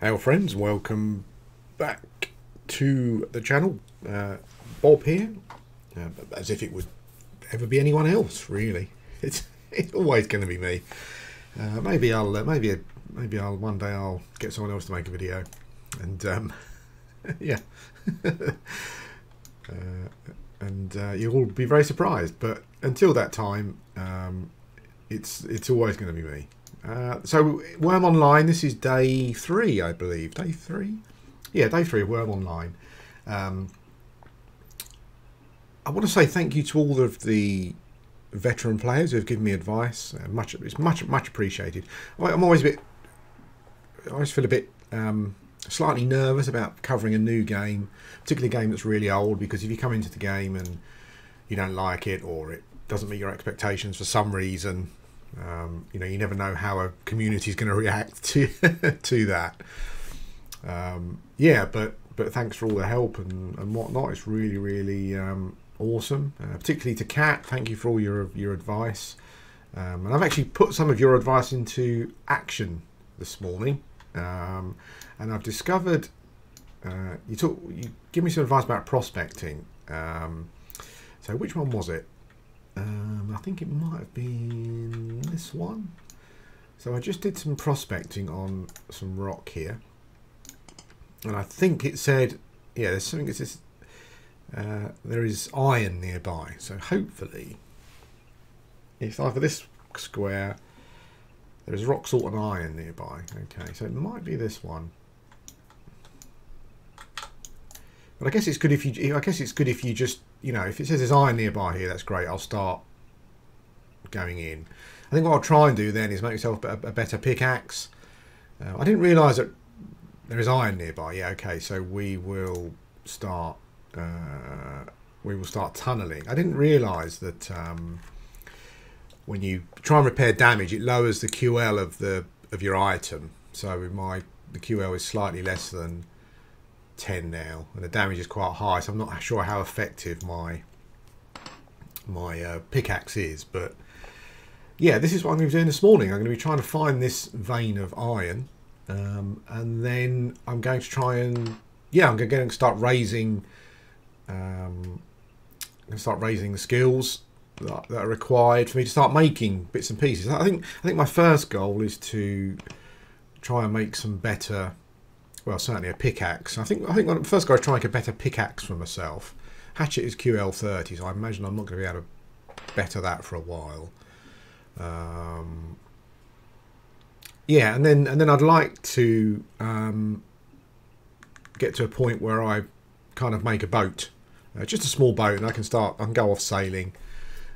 Our friends, welcome back to the channel. Bob here, as if it would ever be anyone else. Really, it's always going to be me. Maybe I'll one day I'll get someone else to make a video, and yeah, and you'll all be very surprised. But until that time, it's always going to be me. So Wurm Online, this is day 3, I believe. Day 3? Yeah, day 3 of Wurm Online. I want to say thank you to all of the veteran players who have given me advice. It's much appreciated. I'm always I always feel a bit slightly nervous about covering a new game, particularly a game that's really old, because if you come into the game and you don't like it, or it doesn't meet your expectations for some reason, you know, you never know how a community is going to react to that. Yeah, but thanks for all the help and whatnot. It's really awesome. Particularly to Kat, thank you for all your advice. And I've actually put some of your advice into action this morning. And I've discovered you give me some advice about prospecting. So which one was it? I think it might have been this one. So I just did some prospecting on some rock here, and I think it said, yeah, there's something that says there is iron nearby. So hopefully it's either this square, there's rock salt and iron nearby. Okay, so it might be this one. But I guess it's good if you just, you know, if it says there's iron nearby here, that's great. I'll start going in. I think what I'll try and do then is make myself a better pickaxe. I didn't realise that there is iron nearby. Yeah, okay. So we will start tunneling. I didn't realise that when you try and repair damage, it lowers the QL of your item. So the QL is slightly less than 10 now, and the damage is quite high, so I'm not sure how effective my pickaxe is. But yeah, this is what I'm going to be doing this morning. I'm going to be trying to find this vein of iron, and then I'm going to try and, yeah, I'm going to start raising the skills that are required for me to start making bits and pieces. I think my first goal is to try and make some better, well, certainly a pickaxe. I think when I first got to try and make a better pickaxe for myself. Hatchet is QL 30, so I imagine I'm not going to be able to better that for a while. Yeah, and then I'd like to get to a point where I kind of make a boat, just a small boat, and I can go off sailing,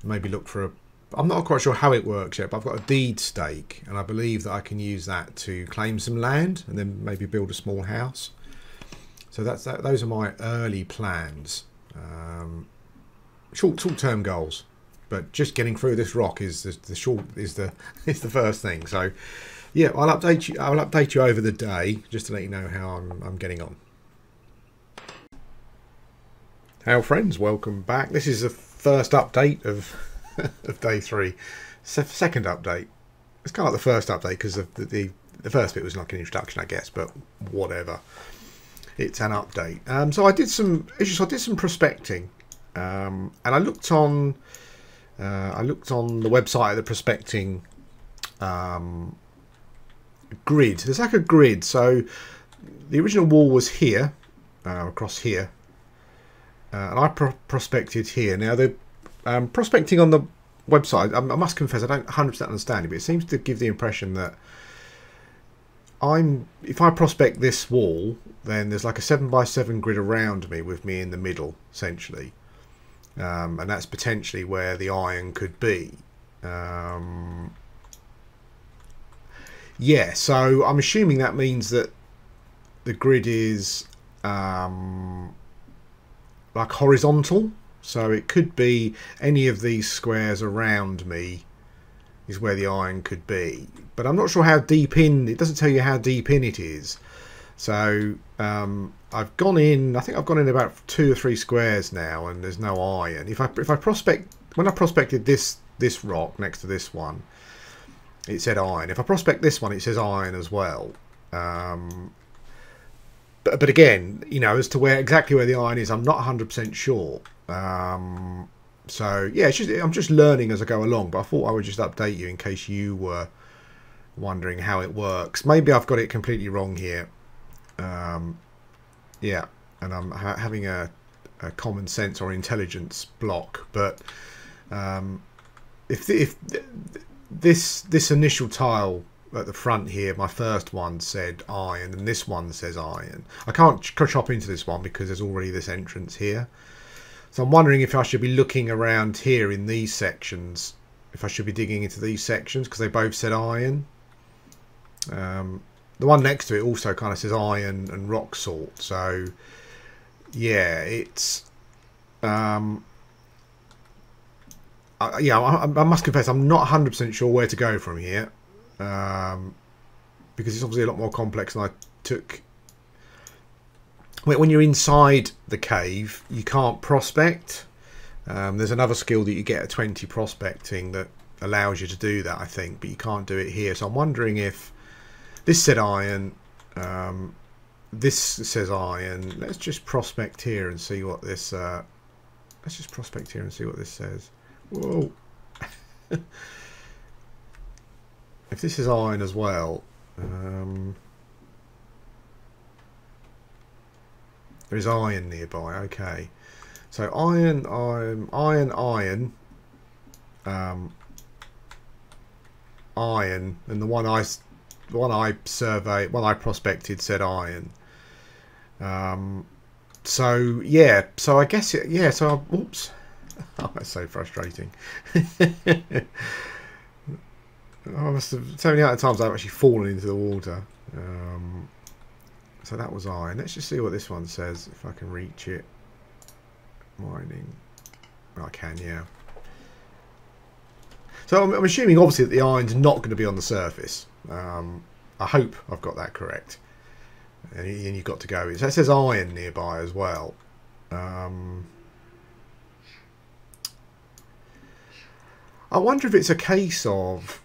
maybe look for a. I'm not quite sure how it works yet, but I've got a deed stake, and I believe that I can use that to claim some land and then maybe build a small house. So those are my early plans, short-term goals. But just getting through this rock is the first thing. So yeah, I'll update you over the day just to let you know how I'm getting on. Our friends, welcome back. This is the first update of day 3. Second update. It's kind of like the first update because the first bit was like an introduction, I guess, but whatever. It's an update. So I did some prospecting, and I looked on the website of the prospecting grid. There's like a grid. So the original wall was here, across here, and I prospected here. Now the prospecting on the website, I must confess I don't 100% understand it, but it seems to give the impression that if I prospect this wall, then there's like a 7x7 grid around me with me in the middle, essentially, and that's potentially where the iron could be. Yeah, so I'm assuming that means that the grid is like horizontal. So it could be any of these squares around me is where the iron could be. But I'm not sure how deep in, it doesn't tell you how deep in it is. So I've gone in, I think I've gone in about 2 or 3 squares now, and there's no iron. If I prospect, when I prospected this rock next to this one, it said iron. If I prospect this one, it says iron as well. but again, you know, as to exactly where the iron is, I'm not 100% sure. So yeah, I'm just learning as I go along. But I thought I would just update you in case you were wondering how it works. Maybe I've got it completely wrong here. Yeah, and I'm having a common sense or intelligence block. But if this initial tile at the front here, my first one said iron, and this one says iron. I can't chop into this one because there's already this entrance here. So I'm wondering if I should be looking around here in these sections, if I should be digging into these sections because they both said iron. The one next to it also kind of says iron and rock salt. So yeah, it's I must confess I'm not 100% sure where to go from here, because it's obviously a lot more complex than I took. When you're inside the cave, you can't prospect. There's another skill that you get at 20 prospecting that allows you to do that, I think, but you can't do it here. So I'm wondering if this said iron, this says iron. Let's just prospect here and see what this. Let's just prospect here and see what this says. Whoa! If this is iron as well. There is iron nearby. Okay, so iron, iron, and the one I surveyed, one I prospected said iron. So yeah, so I guess it, yeah. So oops, oh, that's so frustrating. I must have so many other times I've actually fallen into the water. So that was iron. Let's just see what this one says, if I can reach it. Mining. I can, yeah. So I'm assuming, obviously, that the iron's not going to be on the surface. I hope I've got that correct. And you've got to go. It says iron nearby as well. I wonder if it's a case of...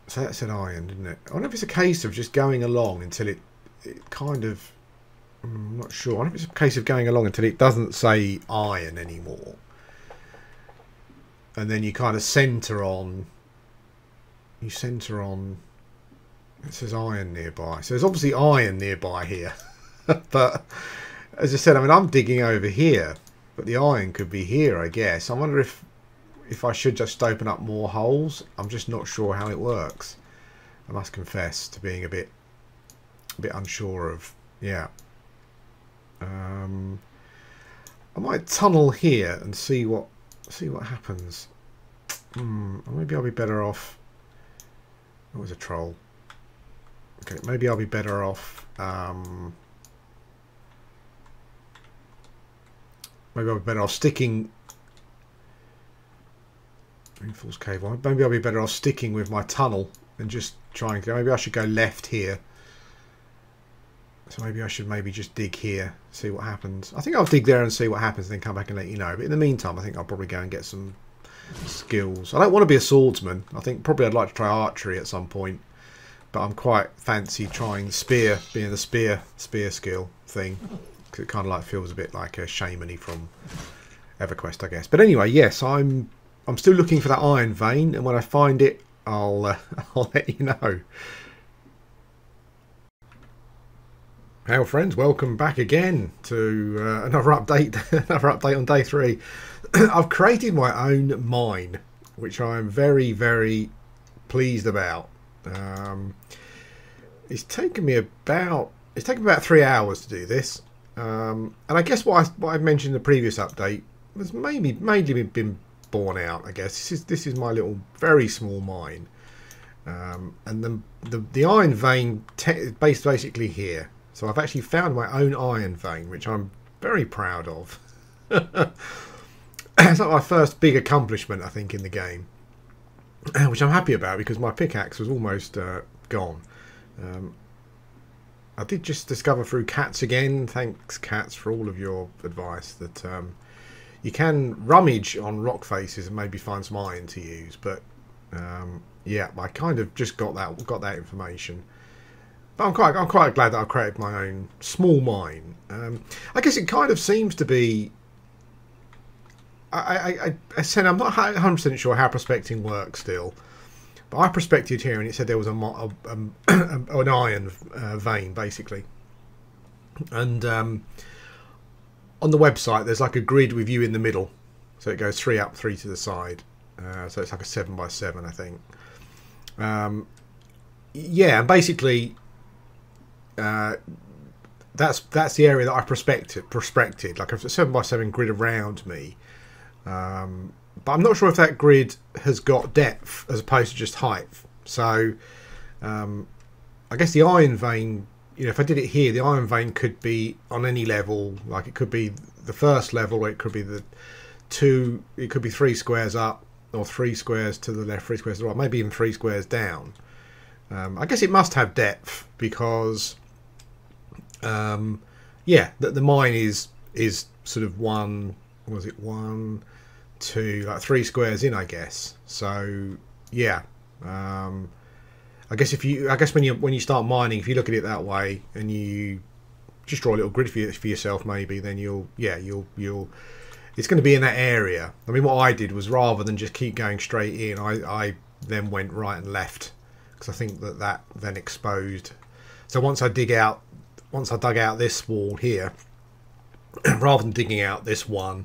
So that said iron, didn't it? I wonder if it's a case of just going along until it kind of, I'm not sure. I wonder if it's a case of going along until it doesn't say iron anymore, and then you kind of centre on. You centre on. It says iron nearby, so there's obviously iron nearby here. But as I said, I mean, I'm digging over here, but the iron could be here, I guess. I wonder if I should just open up more holes. I'm just not sure how it works. I must confess to being a bit unsure of, yeah. I might tunnel here and see what happens. Maybe I'll be better off. That was a troll. Okay, maybe I'll be better off. Maybe I'll be better off sticking. Rainfall's cave. Maybe I'll be better off sticking with my tunnel and just trying to go. Maybe I should go left here. So maybe I should just dig here, see what happens. I think I'll dig there and see what happens, and then come back and let you know. But in the meantime, I think I'll probably go and get some skills. I don't want to be a swordsman. I think probably I'd like to try archery at some point. But I'm quite fancy trying spear, being the spear skill thing. Because it kind of like feels a bit like a shaman-y from EverQuest, I guess. But anyway, yes, I'm still looking for that iron vein, and when I find it, I'll let you know. Hey friends, welcome back again to another update on day 3. I've created my own mine, which I'm very, very pleased about. It's taken me about 3 hours to do this, and I guess what I mentioned in the previous update was mainly been borne out. I guess this is my little very small mine, and the iron vein is basically here. So I've actually found my own iron vein, which I'm very proud of. It's like my first big accomplishment, I think, in the game, which I'm happy about because my pickaxe was almost gone. I did just discover through Cats again. Thanks, Cats, for all of your advice that you can rummage on rock faces and maybe find some iron to use. But yeah, I kind of just got that information. I'm quite glad that I've created my own small mine. I guess it kind of seems to be. I said I'm not 100% sure how prospecting works still, but I prospected here and it said there was an iron vein basically, and on the website there's like a grid with you in the middle, so it goes 3 up, 3 to the side, so it's like a 7x7, I think. Yeah, and basically that's the area that I prospected like a 7x7 grid around me. But I'm not sure if that grid has got depth as opposed to just height. So I guess the iron vein, you know, if I did it here, the iron vein could be on any level. Like it could be the first level, or it could be it could be 3 squares up, or 3 squares to the left, 3 squares to the right, maybe even 3 squares down. I guess it must have depth because yeah, the mine is sort of one, was it 1, 2, like 3 squares in, I guess. So yeah, I guess when you start mining, if you look at it that way and you just draw a little grid for yourself, maybe then you'll it's going to be in that area. I mean, what I did was, rather than just keep going straight in, I then went right and left, because I think that then exposed. So once I dug out this wall here, rather than digging out this one,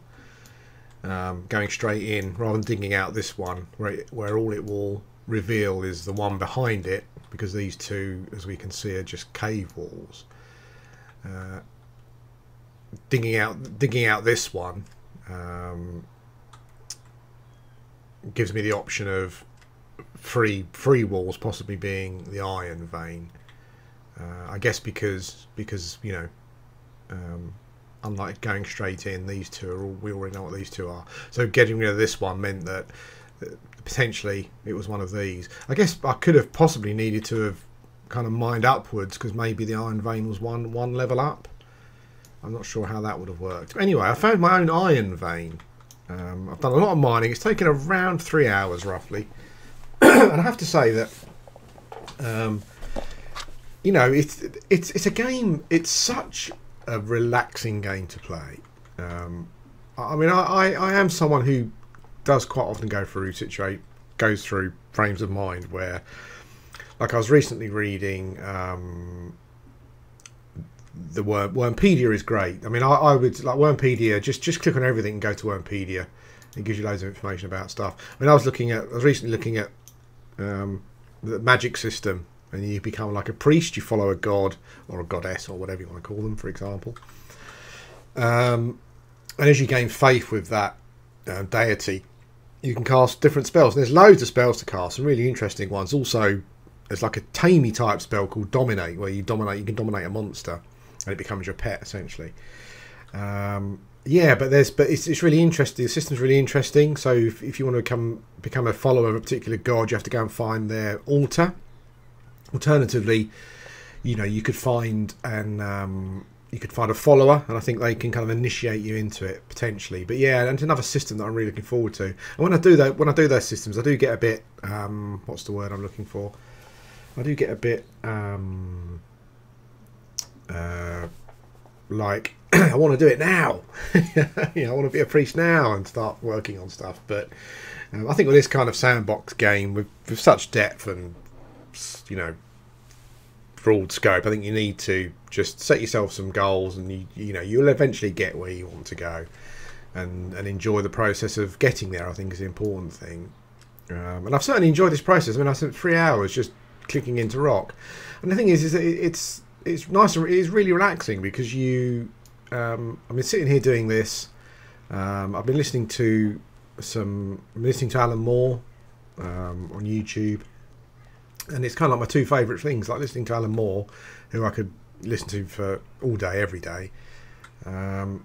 going straight in, rather than digging out this one where all it will reveal is the one behind it, because these two, as we can see, are just cave walls. Digging out this one gives me the option of three walls possibly being the iron vein. I guess because you know, unlike going straight in, these two are we already know what these two are. So getting rid of this one meant that potentially it was one of these. I guess I could have possibly needed to have kind of mined upwards, because maybe the iron vein was one level up. I'm not sure how that would have worked. But anyway, I found my own iron vein. I've done a lot of mining. It's taken around 3 hours roughly. And I have to say that you know, it's a game. It's such a relaxing game to play. I mean, I am someone who does quite often goes through frames of mind where, like, I was recently reading the Wurmpedia is great. I mean, I would like Wurmpedia. Just click on everything and go to Wurmpedia. It gives you loads of information about stuff. I mean, I was recently looking at the magic system, and you become like a priest. You follow a god or a goddess or whatever you want to call them, for example. And as you gain faith with that deity, you can cast different spells. And there's loads of spells to cast, some really interesting ones. Also, there's like a tamey type spell called Dominate, where you can dominate a monster, and it becomes your pet essentially. Yeah, but it's really interesting. The system's really interesting. So if you want to become a follower of a particular god, you have to go and find their altar. Alternatively, you know, you could find a follower, and I think they can kind of initiate you into it potentially. But yeah, and it's another system that I'm really looking forward to. And when I do those systems, I do get a bit what's the word I'm looking for? I do get a bit like I want to do it now. You know, I want to be a priest now and start working on stuff. But I think with this kind of sandbox game with such depth and, you know, broad scope, I think you need to just set yourself some goals, and you know, you'll eventually get where you want to go, and enjoy the process of getting there. I think is the important thing. And I've certainly enjoyed this process. I mean, I spent 3 hours just clicking into rock, and the thing is that it's nice and it's really relaxing, because you I've been sitting here doing this. I've been listening to Alan Moore on YouTube, and it's kind of like my two favourite things, like listening to Alan Moore, who I could listen to for all day, every day, and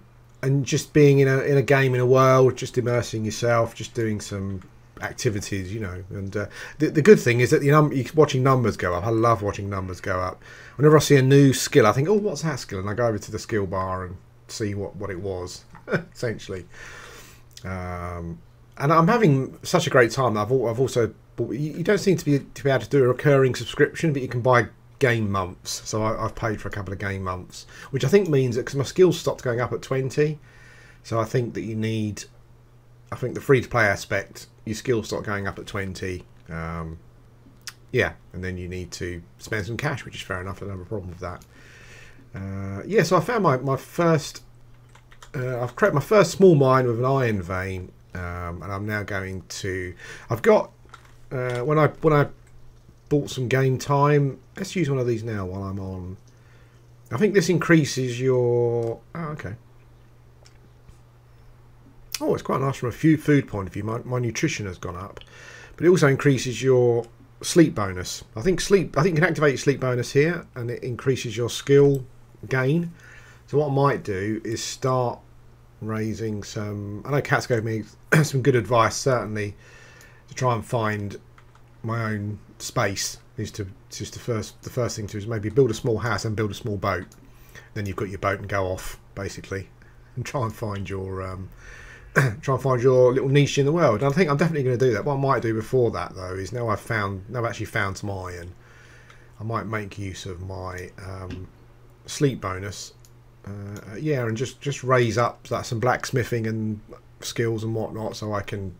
just being in a game, in a world, just immersing yourself, just doing some activities, you know. And the good thing is that you're watching numbers go up. I love watching numbers go up. Whenever I see a new skill, I think, oh, what's that skill? And I go over to the skill bar and see what it was, essentially. And I'm having such a great time. I've also bought, you don't seem to be able to do a recurring subscription, but you can buy game months. So I've paid for a couple of game months, which I think means that because my skills stopped going up at 20, so I think that you need, I think the free-to-play aspect, your skills start going up at 20. Yeah, and then you need to spend some cash, which is fair enough. I don't have a problem with that. Yeah, so I found my first, I've created my first small mine with an iron vein, and I'm now going to, I've got, when I bought some game time, let's use one of these now while I'm on. I think this increases your, oh, okay. Oh, it's quite nice from a food point of view. My nutrition has gone up, but it also increases your sleep bonus. I think you can activate your sleep bonus here, and it increases your skill gain. So what I might do is start raising some. I know Kat's gave me some good advice, certainly, to try and find my own space. Is to just the first thing to is maybe build a small house and build a small boat. Then you've got your boat and go off basically, and try and find your little niche in the world. And I think I'm definitely going to do that. What I might do before that though is now I've actually found some iron, I might make use of my sleep bonus, yeah, and just raise up some blacksmithing and skills and whatnot, so I can.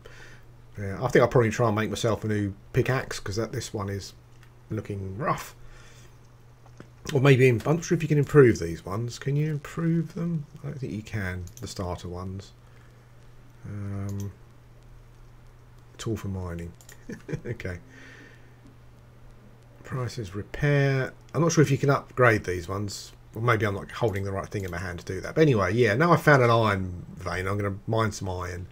Yeah, I think I'll probably try and make myself a new pickaxe, because this one is looking rough. Or maybe I'm not sure if you can improve these ones. Can you improve them? I don't think you can. The starter ones. Tool for mining. Okay. Prices repair. I'm not sure if you can upgrade these ones. Or maybe I'm not holding the right thing in my hand to do that. But anyway, yeah, now I've found an iron vein. I'm going to mine some iron.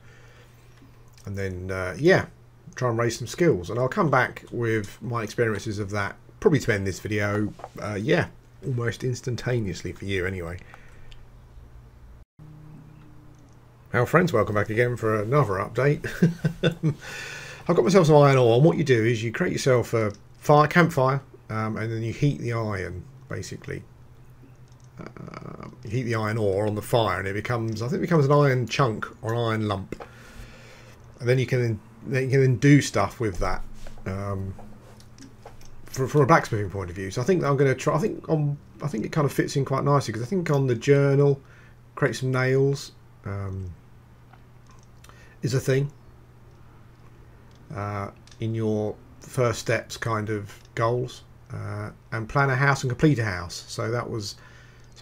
And then, yeah, try and raise some skills. And I'll come back with my experiences of that. Probably to end this video, yeah, almost instantaneously for you anyway. Well, friends, welcome back again for another update. I've got myself some iron ore, and what you do is you create yourself a campfire, and then you heat the iron, basically. You heat the iron ore on the fire, and it becomes, I think it becomes an iron chunk or an iron lump. And then you can then do stuff with that, from a blacksmithing point of view. So I think I'm going to try. I think it kind of fits in quite nicely, because I think on the journal, create some nails. Is a thing in your first steps kind of goals, and plan a house and complete a house. So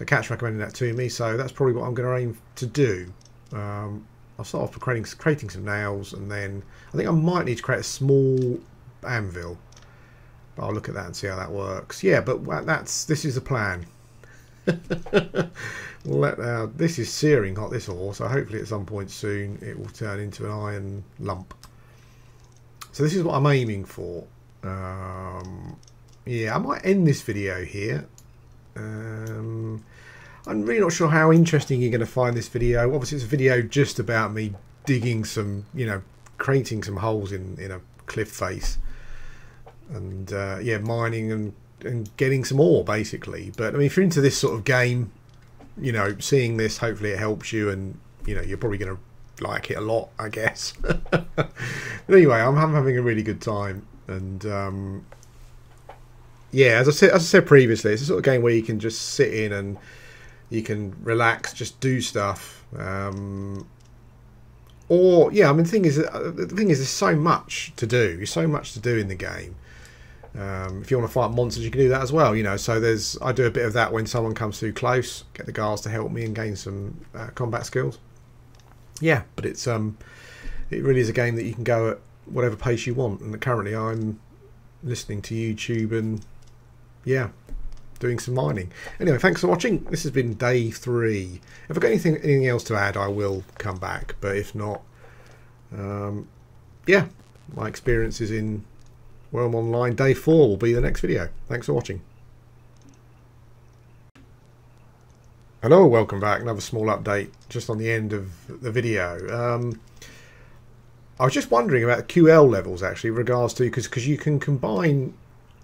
Kat's recommended that to me, so that's probably what I'm going to aim to do. I'll start off with creating some nails, and then I think I might need to create a small anvil, but I'll look at that and see how that works. Yeah, but this is the plan. This is searing hot, this ore, so hopefully at some point soon it will turn into an iron lump. So this is what I'm aiming for. Yeah, I might end this video here. I'm really not sure how interesting you're going to find this video. Obviously it's a video just about me digging some, creating some holes in a cliff face, and yeah, mining and getting some ore basically. But I mean, if you're into this sort of game, seeing this, hopefully it helps you, and you're probably going to like it a lot, I guess. But anyway, I'm having a really good time, and yeah, as I said previously, it's a sort of game where you can just sit in and you can relax, just do stuff. Or yeah, I mean, the thing is, there's so much to do. There's so much to do in the game. If you want to fight monsters, you can do that as well. So I do a bit of that when someone comes too close. Get the guards to help me and gain some combat skills. Yeah, but it really is a game that you can go at whatever pace you want. And currently, I'm listening to YouTube and yeah, doing some mining. Anyway, thanks for watching. This has been day 3. If I've got anything else to add, I will come back. But if not, yeah, my experiences in Wurm Online day 4 will be the next video. Thanks for watching. Hello, welcome back. Another small update just on the end of the video. I was just wondering about the QL levels actually, in regards to, because you can combine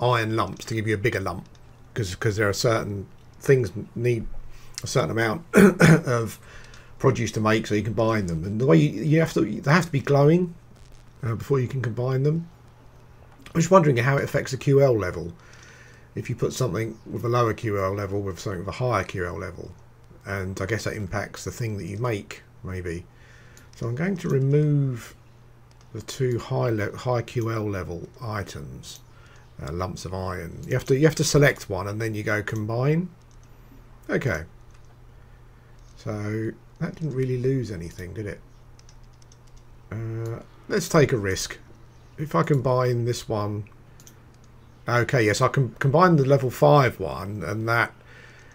iron lumps to give you a bigger lump, because there are certain things need a certain amount of produce to make, so you combine them, and the way they have to be glowing before you can combine them. I'm just wondering how it affects the QL level. if you put something with a lower QL level with something with a higher QL level, and I guess that impacts the thing that you make, maybe. So I'm going to remove the two high QL level items, lumps of iron. You have to select one and then you go combine. Okay. So that didn't really lose anything, did it? Let's take a risk. If I combine this one, okay, yes, I can combine the level 5 one, and that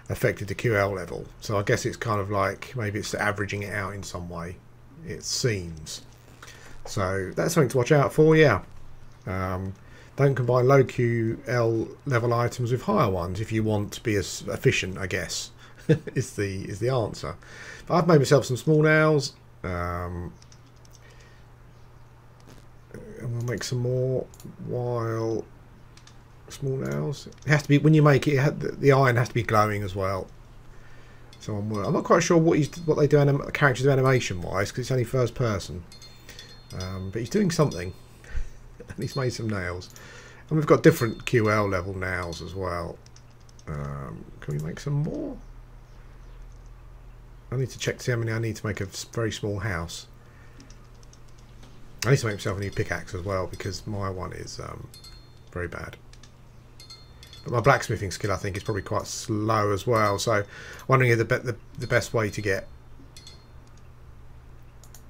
affected the QL level. So I guess it's kind of like maybe it's averaging it out in some way. It seems. So that's something to watch out for. Yeah. Don't combine low QL level items with higher ones if you want to be as efficient, I guess. is the answer. But I've made myself some small nails. And we'll make some more while small nails. It has to be, when you make it, the iron has to be glowing as well. So I'm not quite sure what they do characters do animation wise, because it's only first person. But he's doing something, and he's made some nails. And we've got different QL level nails as well. Can we make some more? I need to check to see how many I need to make a very small house. I need to make myself a new pickaxe as well, because my one is very bad. But my blacksmithing skill, I think, is probably quite slow as well. So, wondering if the best way to get.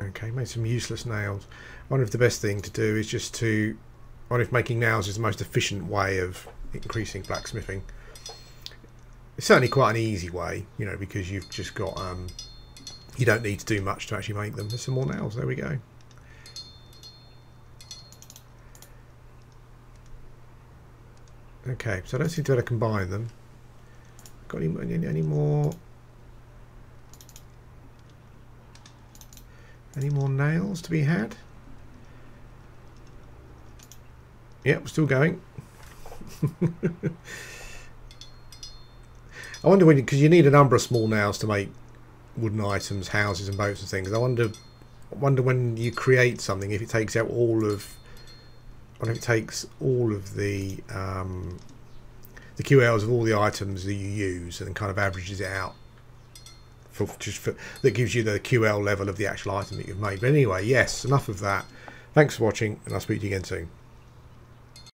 Okay, made some useless nails. I wonder if the best thing to do is just to. I wonder if making nails is the most efficient way of increasing blacksmithing. It's certainly quite an easy way, you know, because you've just got. You don't need to do much to actually make them. There's some more nails. There we go. Okay, so I don't seem to be able to combine them. Got any more? Any more nails to be had? Yep, still going. I wonder when, because you need a number of small nails to make wooden items, houses, and boats and things. I wonder when you create something if it takes out all of. I wonder if it takes all of the QLs of all the items that you use and kind of averages it out. That gives you the QL level of the actual item that you've made. But anyway, yes, enough of that. Thanks for watching, and I'll speak to you again soon.